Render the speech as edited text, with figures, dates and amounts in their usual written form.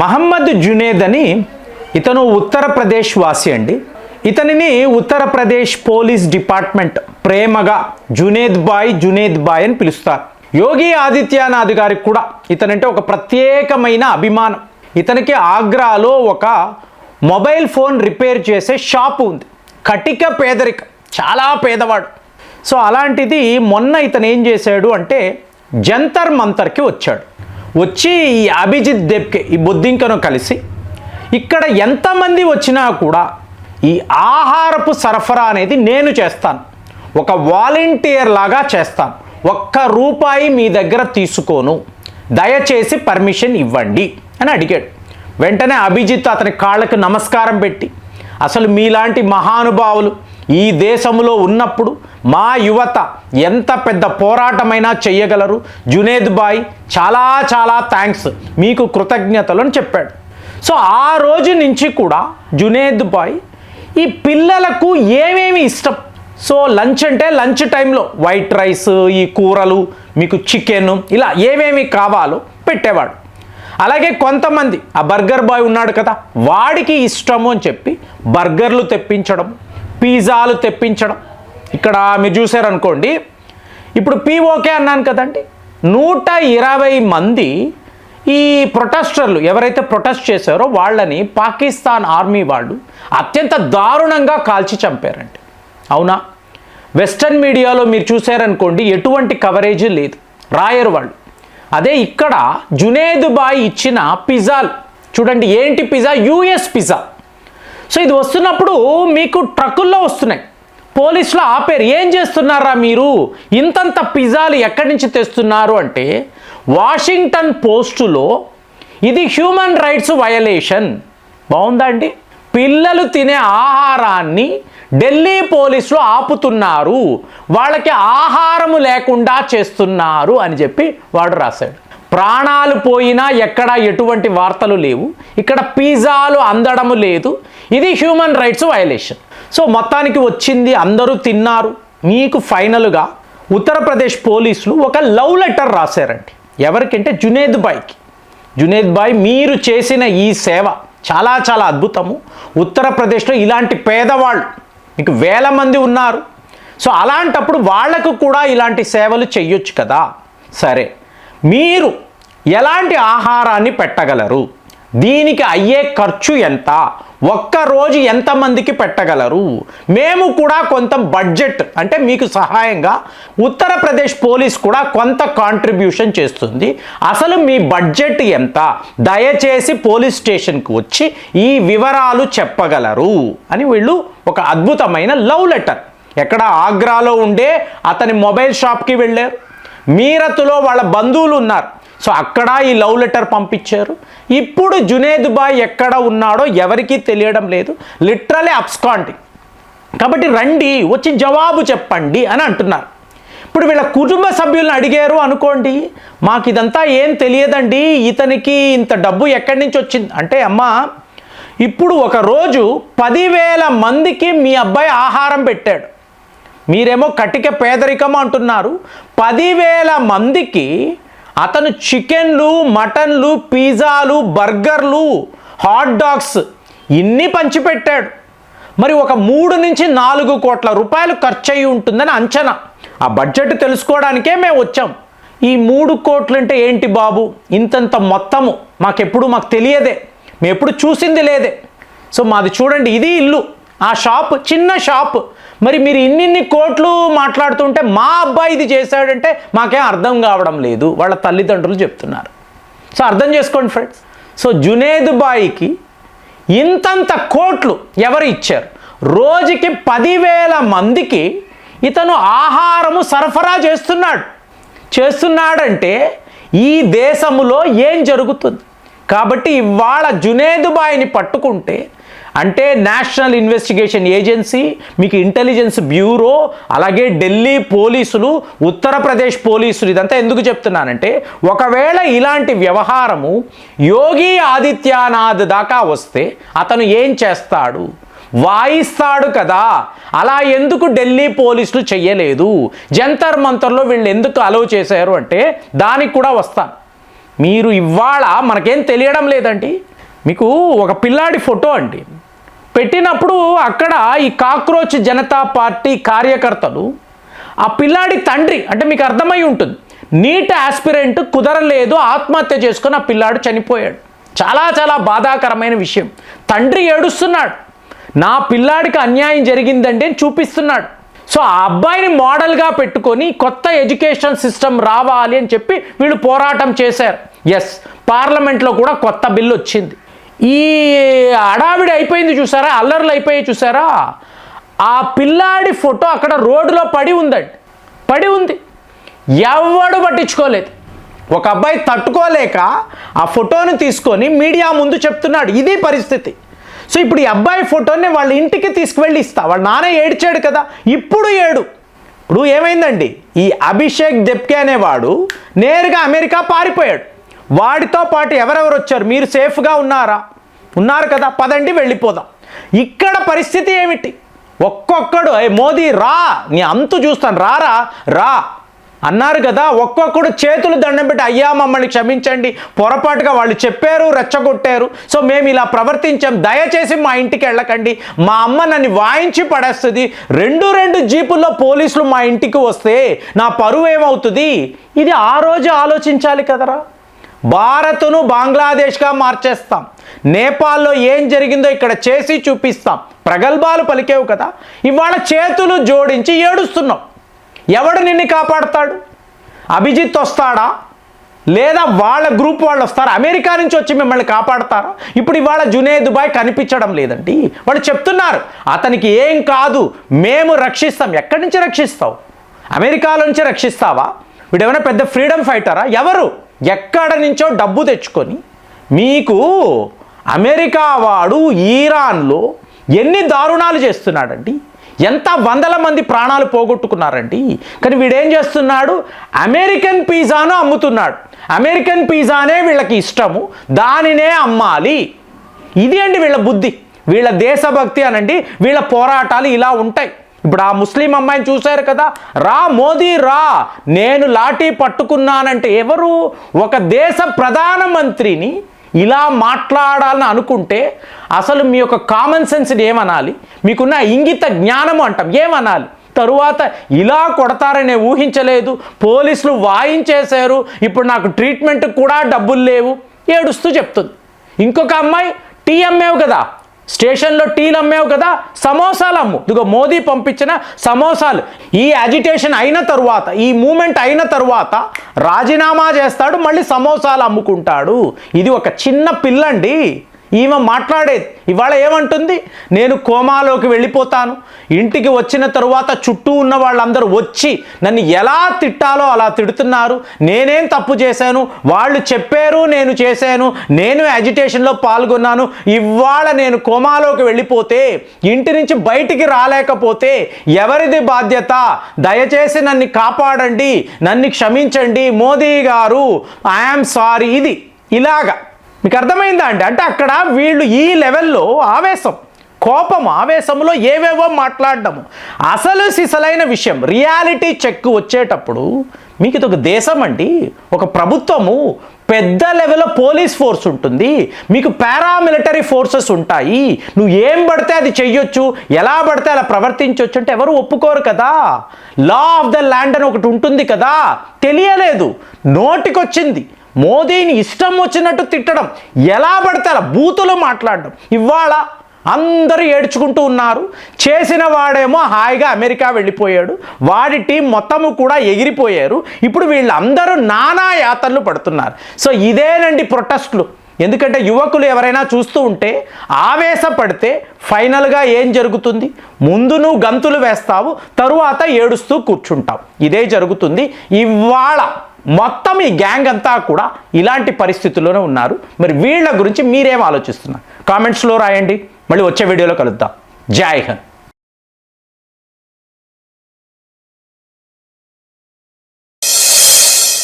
మహమ్మద్ జునేద్ అని ఇతను ఉత్తరప్రదేశ్ వాసి అండి. ఇతనిని ఉత్తరప్రదేశ్ పోలీస్ డిపార్ట్మెంట్ ప్రేమగా జునేద్ బాయ్ అని పిలుస్తారు. యోగి ఆదిత్యనాథ్ గారికి కూడా ఇతనంటే ఒక ప్రత్యేకమైన అభిమానం. ఇతనికి ఆగ్రాలో ఒక మొబైల్ ఫోన్ రిపేర్ చేసే షాపు ఉంది. కటిక పేదరిక, చాలా పేదవాడు. సో అలాంటిది మొన్న ఇతను ఏం చేశాడు అంటే జంతర్ మంతర్కి వచ్చాడు. వచ్చి ఈ అభిజిత్ దేబ్కే ఈ బొద్దింకను కలిసి ఇక్కడ ఎంతమంది వచ్చినా కూడా ఈ ఆహారపు సరఫరా అనేది నేను చేస్తాను, ఒక వాలంటీర్ లాగా చేస్తాను, ₹1 మీ దగ్గర తీసుకోను, దయచేసి పర్మిషన్ ఇవ్వండి అని అడిగాడు. వెంటనే అభిజిత్ అతని కాళ్ళకు నమస్కారం పెట్టి, అసలు మీలాంటి మహానుభావులు ఈ దేశంలో ఉన్నప్పుడు మా యువత ఎంత పెద్ద పోరాటమైనా చెయ్యగలరు, జునేద్ బాయ్ చాలా చాలా థ్యాంక్స్, మీకు కృతజ్ఞతలు అని చెప్పాడు. సో ఆ రోజు నుంచి కూడా జునేద్ బాయ్ ఈ పిల్లలకు ఏమేమి ఇష్టం, సో లంచ్ అంటే లంచ్ టైంలో వైట్ రైస్, ఈ కూరలు, మీకు చికెన్, ఇలా ఏమేమి కావాలో పెట్టేవాడు. అలాగే కొంతమంది ఆ బర్గర్ బాయ్ ఉన్నాడు కదా, వాడికి ఇష్టము అని చెప్పి బర్గర్లు తెప్పించడం, పిజ్జాలు తెప్పించడం. ఇక్కడ మీరు చూసారనుకోండి, ఇప్పుడు పీఓకే అన్నాను కదండి, 120 మంది ఈ ప్రొటెస్టర్లు ఎవరైతే ప్రొటెస్ట్ చేశారో వాళ్ళని పాకిస్తాన్ ఆర్మీ వాళ్ళు అత్యంత దారుణంగా కాల్చి చంపారండి. అవునా? వెస్టర్న్ మీడియాలో మీరు చూసారనుకోండి, ఎటువంటి కవరేజ్ లేదు, రాయరు వాళ్ళు. అదే ఇక్కడ జునేద్ బాయ్ ఇచ్చిన పిజ్జాలు చూడండి, ఏంటి పిజ్జా? US pizza. సో ఇది వస్తున్నప్పుడు మీకు ట్రక్కుల్లో వస్తున్నాయి. పోలీసులు ఆపేరు, ఏం చేస్తున్నారా మీరు, ఇంతంత పిజ్జాలు ఎక్కడి నుంచి తెస్తున్నారు అంటే, వాషింగ్టన్ పోస్టులో ఇది హ్యూమన్ రైట్స్ వయలేషన్. బాగుందా అండి? పిల్లలు తినే ఆహారాన్ని ఢిల్లీ పోలీసులు ఆపుతున్నారు, వాళ్ళకి ఆహారము లేకుండా చేస్తున్నారు అని చెప్పి వాడు రాశాడు. ప్రాణాలు పోయినా ఎక్కడ ఎటువంటి వార్తలు లేవు, ఇక్కడ పిజ్జాలు అందడము లేదు, ఇది హ్యూమన్ రైట్స్ వయలేషన్. సో మొత్తానికి వచ్చింది, అందరూ తిన్నారు. మీకు ఫైనల్గా ఉత్తరప్రదేశ్ పోలీసులు ఒక లవ్ లెటర్ రాశారండి. ఎవరికంటే జునేద్ బాయ్కి. జునేద్ బాయ్, మీరు చేసిన ఈ సేవ చాలా చాలా అద్భుతము. ఉత్తరప్రదేశ్లో ఇలాంటి పేదవాళ్ళు మీకు వేల మంది ఉన్నారు. సో అలాంటప్పుడు వాళ్లకు కూడా ఇలాంటి సేవలు చెయ్యొచ్చు కదా. సరే, మీరు ఎలాంటి ఆహారాన్ని పెట్టగలరు, దీనికి అయ్యే ఖర్చు ఎంత, ఒక్కరోజు ఎంతమందికి పెట్టగలరు, మేము కూడా కొంత బడ్జెట్ అంటే మీకు సహాయంగా ఉత్తరప్రదేశ్ పోలీస్ కూడా కొంత కాంట్రిబ్యూషన్ చేస్తుంది, అసలు మీ బడ్జెట్ ఎంత, దయచేసి పోలీస్ స్టేషన్కి వచ్చి ఈ వివరాలు చెప్పగలరు అని వీళ్ళు ఒక అద్భుతమైన లవ్ లెటర్. ఎక్కడ? ఆగ్రాలో ఉండే అతని మొబైల్ షాప్కి వెళ్ళారు. మీరత్లో వాళ్ళ బంధువులు ఉన్నారు, సో అక్కడ ఈ లవ్ లెటర్ పంపించారు. ఇప్పుడు జునేద్ బాయ్ ఎక్కడ ఉన్నాడో ఎవరికీ తెలియడం లేదు, లిటరలీ అబ్స్కాండింగ్. కాబట్టి రండి, వచ్చి జవాబు చెప్పండి అని అంటున్నారు. ఇప్పుడు వీళ్ళ కుటుంబ సభ్యులను అడిగారు అనుకోండి, మాకు ఇదంతా ఏం తెలియదండి, ఇతనికి ఇంత డబ్బు ఎక్కడి నుంచి వచ్చింది అంటే, అమ్మా ఇప్పుడు ఒకరోజు 10,000 మందికి మీ అబ్బాయి ఆహారం పెట్టాడు, మీరేమో కటిక పేదరికం అంటున్నారు. 10,000 మందికి అతను చికెన్లు, మటన్లు, పిజ్జాలు, బర్గర్లు, హాట్ డాగ్స్ ఇన్ని పంచిపెట్టాడు. మరి ఒక 3 నుంచి 4 కోట్ల రూపాయలు ఖర్చు అయి ఉంటుందని అంచనా. ఆ బడ్జెట్ తెలుసుకోవడానికే మేము వచ్చాం. ఈ 3 కోట్లు అంటే ఏంటి బాబు, ఇంతంత మొత్తము మాకు తెలియదే, మేము ఎప్పుడు చూసింది లేదే. సో మాది చూడండి, ఇది ఇల్లు, ఆ షాప్ చిన్న షాప్, మరి మీరు ఇన్ని కోట్లు మాట్లాడుతుంటే మా అబ్బాయి ఇది చేశాడంటే మాకేం అర్థం కావడం లేదు, వాళ్ళ తల్లిదండ్రులు చెప్తున్నారు. సో అర్థం చేసుకోండి ఫ్రెండ్స్. సో జునేద్ బాయ్కి ఇంతంత కోట్లు ఎవరు ఇచ్చారు? రోజుకి 10,000 మందికి ఇతను ఆహారము సరఫరా చేస్తున్నాడంటే ఈ దేశంలో ఏం జరుగుతుంది? కాబట్టి ఇవాళ జునేద్ బాయ్ని పట్టుకుంటే అంటే నేషనల్ ఇన్వెస్టిగేషన్ ఏజెన్సీ, మీకు ఇంటెలిజెన్స్ బ్యూరో, అలాగే ఢిల్లీ పోలీసులు, ఉత్తరప్రదేశ్ పోలీసులు, ఇదంతా ఎందుకు చెప్తున్నానంటే, ఒకవేళ ఇలాంటి వ్యవహారము యోగి ఆదిత్యనాథ్ దాకా వస్తే అతను ఏం చేస్తాడు? వాయిస్తాడు కదా. అలా ఎందుకు ఢిల్లీ పోలీసులు చెయ్యలేదు? జంతర్ మంతర్లో వీళ్ళు ఎందుకు అలౌ చేశారు అంటే దానికి కూడా వస్తాను. మీరు ఇవాళ మనకేం తెలియడం లేదండి. మీకు ఒక పిల్లాడి ఫోటో అండి పెట్టినప్పుడు అక్కడ ఈ కాక్రోచ్ జనతా పార్టీ కార్యకర్తలు ఆ పిల్లాడి తండ్రి అంటే మీకు అర్థమై ఉంటుంది, నీట్ ఆస్పిరెంట్ కుదరలేదు, ఆత్మహత్య చేసుకుని ఆ పిల్లాడు చనిపోయాడు. చాలా చాలా బాధాకరమైన విషయం. తండ్రి ఏడుస్తున్నాడు, నా పిల్లాడికి అన్యాయం జరిగిందండి అని చూపిస్తున్నాడు. సో ఆ అబ్బాయిని మోడల్గా పెట్టుకొని కొత్త ఎడ్యుకేషన్ సిస్టమ్ రావాలి అని చెప్పి వీళ్ళు పోరాటం చేశారు. ఎస్, పార్లమెంట్లో కూడా కొత్త బిల్లు వచ్చింది. ఈ హడావిడి అయిపోయింది చూసారా, అల్లర్లు అయిపోయి చూసారా, ఆ పిల్లాడి ఫోటో అక్కడ రోడ్డులో పడి ఉందండి, పడి ఉంది. ఎవడు పట్టించుకోలేదు. ఒక అబ్బాయి తట్టుకోలేక ఆ ఫోటోని తీసుకొని మీడియా ముందు చెప్తున్నాడు, ఇది పరిస్థితి. సో ఇప్పుడు ఈ అబ్బాయి ఫోటోని వాళ్ళ ఇంటికి తీసుకువెళ్ళి ఇస్తా, వాళ్ళ నాన్న ఏడ్చాడు కదా, ఇప్పుడు ఇప్పుడు ఏమైందండి, ఈ అభిషేక్ దెప్కే అనేవాడు నేరుగా అమెరికా పారిపోయాడు. వాడితో పాటు ఎవరెవరు వచ్చారు, మీరు సేఫ్గా ఉన్నారు కదా, పదండి వెళ్ళిపోదాం. ఇక్కడ పరిస్థితి ఏమిటి, ఒక్కొక్కడు మోదీ రా, నీ అంతు చూస్తాను, రా అన్నారు కదా, ఒక్కొక్కడు చేతులు దండం పెట్టి అయ్యా మమ్మల్ని క్షమించండి, పొరపాటుగా వాళ్ళు చెప్పారు, రెచ్చగొట్టారు, సో మేము ఇలా ప్రవర్తించాం, దయచేసి మా ఇంటికి వెళ్ళకండి, మా అమ్మ నన్ను వాయించి పడేస్తుంది, రెండు జీపుల్లో పోలీసులు మా ఇంటికి వస్తే నా పరువు ఏమవుతుంది. ఇది ఆ రోజు ఆలోచించాలి కదరా. భారత్ను బంగ్లాదేశ్గా మార్చేస్తాం, నేపాల్లో ఏం జరిగిందో ఇక్కడ చేసి చూపిస్తాం, ప్రగల్భాలు పలికేవు కదా, ఇవాళ చేతులు జోడించి ఏడుస్తున్నాం. ఎవడు నిన్ను కాపాడుతాడు? అభిజిత్ వస్తాడా, లేదా వాళ్ళ గ్రూప్ వాళ్ళు వస్తారా, అమెరికా నుంచి వచ్చి మిమ్మల్ని కాపాడతారా? ఇప్పుడు ఇవాళ జునేద్ బాయ్ కనిపించడం లేదండి. వాళ్ళు చెప్తున్నారు అతనికి ఏం కాదు, మేము రక్షిస్తాం. ఎక్కడి నుంచి రక్షిస్తావు? అమెరికాలో నుంచి రక్షిస్తావా? వీడు ఏమైనా పెద్ద ఫ్రీడమ్ ఫైటరా? ఎవరు ఎక్కడ నుంచో డబ్బు తెచ్చుకొని మీకు అమెరికా వాడు ఈరాన్లో ఎన్ని దారుణాలు చేస్తున్నాడండి, ఎంత వందల మంది ప్రాణాలు పోగొట్టుకున్నారండి. కానీ వీడేం చేస్తున్నాడు, అమెరికన్ పిజ్జాను అమ్ముతున్నాడు. అమెరికన్ పిజ్జానే వీళ్ళకి ఇష్టము, దానినే అమ్మాలి. ఇది అండి వీళ్ళ బుద్ధి, వీళ్ళ దేశభక్తి అనండి, వీళ్ళ పోరాటాలు ఇలా ఉంటాయి. ఇప్పుడు ఆ ముస్లిం అమ్మాయిని చూశారు కదా, రా మోదీ రా, నేను లాఠీ పట్టుకున్నానంటే ఎవరు, ఒక దేశ ప్రధానమంత్రిని ఇలా మాట్లాడాలని అనుకుంటే అసలు మీ యొక్క కామన్ సెన్స్ని ఏమనాలి, మీకున్న ఇంగిత జ్ఞానం అంటాం ఏమనాలి. తరువాత ఇలా కొడతారనే ఊహించలేదు, పోలీసులు వాయించేశారు, ఇప్పుడు నాకు ట్రీట్మెంట్ కూడా డబ్బులు లేవు, ఏడుస్తూ చెప్తుంది. ఇంకొక అమ్మాయి టీ అమ్మేవు కదా, స్టేషన్లో టీలు అమ్మేవు కదా, సమోసాలు అమ్ము. ఇదిగో మోదీ పంపించిన సమోసాలు. ఈ అజిటేషన్ అయిన తరువాత, ఈ మూమెంట్ అయిన తరువాత రాజీనామా చేస్తాడు, మళ్ళీ సమోసాలు అమ్ముకుంటాడు. ఇది ఒక చిన్న పిల్లండి, ఈమె మాట్లాడేది. ఇవాళ ఏమంటుంది, నేను కోమాలోకి వెళ్ళిపోతాను, ఇంటికి వచ్చిన తరువాత చుట్టూ ఉన్న వాళ్ళందరూ వచ్చి నన్ను ఎలా తిట్టాలో అలా తిడుతున్నారు, నేనేం తప్పు చేశాను, వాళ్ళు చెప్పారు నేను చేశాను, నేను అజిటేషన్లో పాల్గొన్నాను, ఇవాళ నేను కోమాలోకి వెళ్ళిపోతే, ఇంటి నుంచి బయటికి రాలేకపోతే ఎవరిది బాధ్యత, దయచేసి నన్ను కాపాడండి, నన్ను క్షమించండి మోదీ గారు, ఐఆమ్ సారీ. ఇది ఇలాగా మీకు అర్థమైందా అండి? అంటే అక్కడ వీళ్ళు ఈ లెవెల్లో ఆవేశం, కోపం, ఆవేశంలో ఏవేవో మాట్లాడడము. అసలు సిసలైన విషయం రియాలిటీ చెక్ వచ్చేటప్పుడు మీకు ఇది ఒక దేశం అండి, ఒక ప్రభుత్వము, పెద్ద లెవెల్లో పోలీస్ ఫోర్స్ ఉంటుంది, మీకు పారామిలిటరీ ఫోర్సెస్ ఉంటాయి, నువ్వు ఏం పడితే అది చెయ్యొచ్చు, ఎలా పడితే అలా ప్రవర్తించవచ్చు అంటే ఎవరు ఒప్పుకోరు కదా. లా ఆఫ్ ద ల్యాండ్ అని ఒకటి ఉంటుంది కదా, తెలియలేదు, నోటికొచ్చింది. మోదీని ఇష్టం వచ్చినట్టు తిట్టడం, ఎలా పడితే అలా బూతులు మాట్లాడడం. ఇవాళ అందరూ ఏడ్చుకుంటూ ఉన్నారు, చేసిన వాడేమో హాయిగా అమెరికా వెళ్ళిపోయాడు, వాడి టీం మొత్తము కూడా ఎగిరిపోయారు. ఇప్పుడు వీళ్ళందరూ నానా యాతనలు పడుతున్నారు. సో ఇదేనండి ప్రొటెస్ట్లు. ఎందుకంటే యువకులు ఎవరైనా చూస్తూ ఉంటే ఆవేశపడితే ఫైనల్గా ఏం జరుగుతుంది, ముందు నువ్వు గంతులు వేస్తావు, తరువాత ఏడుస్తూ కూర్చుంటావు. ఇదే జరుగుతుంది. ఇవాళ మొత్తం ఈ గ్యాంగ్ అంతా కూడా ఇలాంటి పరిస్థితుల్లోనే ఉన్నారు. మరి వీళ్ళ గురించి మీరేం ఆలోచిస్తున్నారు? కామెంట్స్లో రాయండి. మళ్ళీ వచ్చే వీడియోలో కలుద్దాం. జై హింద్.